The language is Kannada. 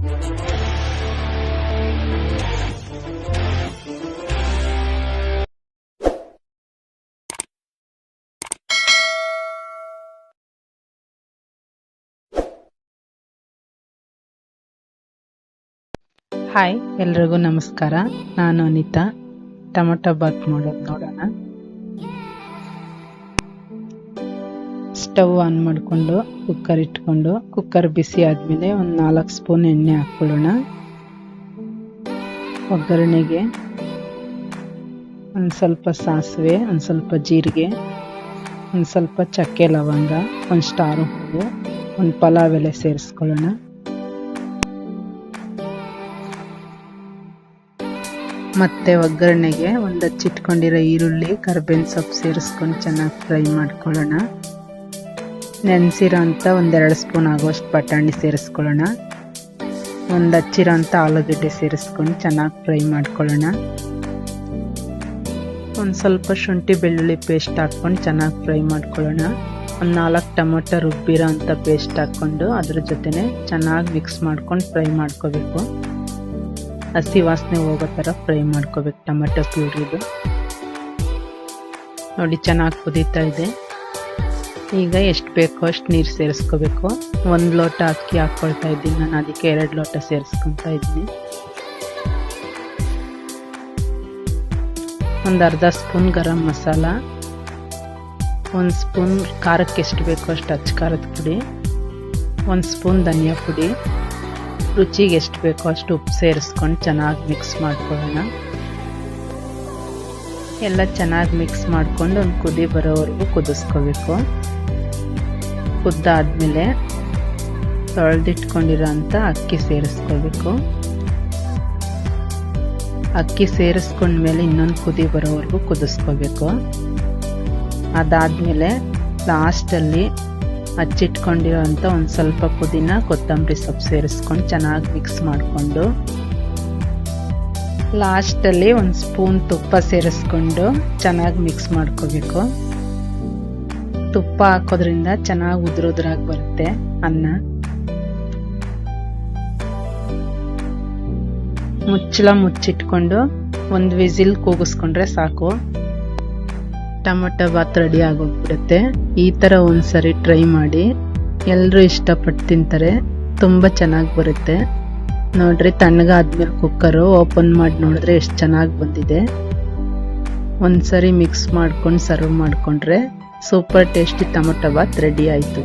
ಹಾಯ್, ಎಲ್ರಿಗೂ ನಮಸ್ಕಾರ. ನಾನು ಅನಿತಾ. ಟೊಮೊಟೊ ಬಾತ್ ಮಾಡೋದು ನೋಡೋಣ. ಸ್ಟವ್ ಆನ್ ಮಾಡಿಕೊಂಡು ಕುಕ್ಕರ್ ಇಟ್ಕೊಂಡು, ಕುಕ್ಕರ್ ಬಿಸಿ ಆದಮೇಲೆ ಒಂದು 4 ಸ್ಪೂನ್ ಎಣ್ಣೆ ಹಾಕ್ಕೊಳ್ಳೋಣ. ಒಗ್ಗರಣೆಗೆ ಒಂದು ಸ್ವಲ್ಪ ಸಾಸಿವೆ, ಒಂದು ಸ್ವಲ್ಪ ಜೀರಿಗೆ, ಒಂದು ಸ್ವಲ್ಪ ಚಕ್ಕೆ ಲವಂಗ, ಒಂದು ಸ್ಟಾರ್ ಹೂವು, ಒಂದು ಪಲಾವ್ ಎಲೆ ಸೇರಿಸ್ಕೊಳ್ಳೋಣ. ಮತ್ತೆ ಒಗ್ಗರಣೆಗೆ ಒಂದು ಹಚ್ಚಿಟ್ಕೊಂಡಿರೋ ಈರುಳ್ಳಿ, ಕರಿಬೇವಿನ ಸೊಪ್ಪು ಸೇರಿಸ್ಕೊಂಡು ಚೆನ್ನಾಗಿ ಫ್ರೈ ಮಾಡ್ಕೊಳ್ಳೋಣ. ನೆನೆಸಿರೋ ಅಂಥ 1-2 ಸ್ಪೂನ್ ಆಗೋಷ್ಟು ಬಟಾಣಿ ಸೇರಿಸ್ಕೊಳ್ಳೋಣ. ಒಂದು ಹಚ್ಚಿರೋ ಅಂಥ ಆಲೂಗಡ್ಡೆ ಸೇರಿಸ್ಕೊಂಡು ಚೆನ್ನಾಗಿ ಫ್ರೈ ಮಾಡ್ಕೊಳ್ಳೋಣ. ಒಂದು ಸ್ವಲ್ಪ ಶುಂಠಿ ಬೆಳ್ಳುಳ್ಳಿ ಪೇಸ್ಟ್ ಹಾಕ್ಕೊಂಡು ಚೆನ್ನಾಗಿ ಫ್ರೈ ಮಾಡ್ಕೊಳ್ಳೋಣ. ಒಂದು 4 ಟೊಮೊಟೊ ರುಬ್ಬಿರೋ ಅಂಥ ಪೇಸ್ಟ್ ಹಾಕ್ಕೊಂಡು ಅದ್ರ ಜೊತೆನೆ ಚೆನ್ನಾಗಿ ಮಿಕ್ಸ್ ಮಾಡ್ಕೊಂಡು ಫ್ರೈ ಮಾಡ್ಕೋಬೇಕು. ಹಸಿ ವಾಸನೆ ಹೋಗೋ ಥರ ಫ್ರೈ ಮಾಡ್ಕೋಬೇಕು ಟೊಮೆಟೊ ಪ್ಯೂರಿದು. ನೋಡಿ, ಚೆನ್ನಾಗಿ ಕುದೀತಾ ಇದೆ. ಈಗ ಎಷ್ಟು ಬೇಕೋ ಅಷ್ಟು ನೀರು ಸೇರಿಸ್ಕೋಬೇಕು. 1 ಲೋಟ ಅಕ್ಕಿ ಹಾಕ್ಕೊಳ್ತಾ ಇದ್ದೀನಿ ನಾನು, ಅದಕ್ಕೆ 2 ಲೋಟ ಸೇರಿಸ್ಕೊತಾ ಇದ್ದೀನಿ. ಒಂದು ಅರ್ಧ ಸ್ಪೂನ್ ಗರಂ ಮಸಾಲ, 1 ಸ್ಪೂನ್ ಖಾರಕ್ಕೆ ಎಷ್ಟು ಬೇಕೋ ಅಷ್ಟು ಅಚ್ಚ ಖಾರದ ಪುಡಿ, 1 ಸ್ಪೂನ್ ಧನಿಯಾ ಪುಡಿ, ರುಚಿಗೆ ಎಷ್ಟು ಬೇಕೋ ಅಷ್ಟು ಉಪ್ಪು ಸೇರಿಸ್ಕೊಂಡು ಚೆನ್ನಾಗಿ ಮಿಕ್ಸ್ ಮಾಡ್ಕೊಳ್ಳೋಣ. ಎಲ್ಲ ಚೆನ್ನಾಗಿ ಮಿಕ್ಸ್ ಮಾಡ್ಕೊಂಡು ಒಂದು ಕುದಿ ಬರೋವರೆಗೂ ಕುದಿಸ್ಕೋಬೇಕು. ಕುದ್ದಾದ್ಮೇಲೆ ತೊಳೆದಿಟ್ಕೊಂಡಿರೋ ಅಂಥ ಅಕ್ಕಿ ಸೇರಿಸ್ಕೋಬೇಕು. ಅಕ್ಕಿ ಸೇರಿಸ್ಕೊಂಡ್ಮೇಲೆ ಇನ್ನೊಂದು ಕುದಿ ಬರೋವರೆಗೂ ಕುದಿಸ್ಕೋಬೇಕು. ಅದಾದಮೇಲೆ ಲಾಸ್ಟಲ್ಲಿ ಹಚ್ಚಿಟ್ಕೊಂಡಿರೋಂಥ ಒಂದು ಸ್ವಲ್ಪ ಪುದೀನ, ಕೊತ್ತಂಬರಿ ಸೊಪ್ಪು ಸೇರಿಸ್ಕೊಂಡು ಚೆನ್ನಾಗಿ ಮಿಕ್ಸ್ ಮಾಡಿಕೊಂಡು ಲಾಸ್ಟಲ್ಲಿ 1 ಸ್ಪೂನ್ ತುಪ್ಪ ಸೇರಿಸ್ಕೊಂಡು ಚೆನ್ನಾಗಿ ಮಿಕ್ಸ್ ಮಾಡ್ಕೋಬೇಕು. ತುಪ್ಪ ಹಾಕೋದ್ರಿಂದ ಚೆನ್ನಾಗಿ ಉದುರಾಗಿ ಬರುತ್ತೆ ಅನ್ನ. ಮುಚ್ಚಿಟ್ಕೊಂಡು 1 ವಿಸಿಲ್ ಕೂಗಿಸ್ಕೊಂಡ್ರೆ ಸಾಕು. ಟೊಮೊಟೊ ಬಾತ್ ರೆಡಿ ಆಗೋಗ್ಬಿಡುತ್ತೆ. ಈ ಥರ ಒಂದ್ಸರಿ ಟ್ರೈ ಮಾಡಿ, ಎಲ್ಲರೂ ಇಷ್ಟಪಟ್ಟು ತಿಂತಾರೆ. ತುಂಬ ಚೆನ್ನಾಗಿ ಬರುತ್ತೆ. ನೋಡ್ರಿ, ತಣ್ಣಗಾದ್ಮೇಲೆ ಕುಕ್ಕರು ಓಪನ್ ಮಾಡಿ ನೋಡಿದ್ರೆ ಎಷ್ಟು ಚೆನ್ನಾಗಿ ಬಂದಿದೆ. ಒಂದ್ಸರಿ ಮಿಕ್ಸ್ ಮಾಡ್ಕೊಂಡು ಸರ್ವ್ ಮಾಡಿಕೊಂಡ್ರೆ super tasty tomato bath ready ಆಯಿತು.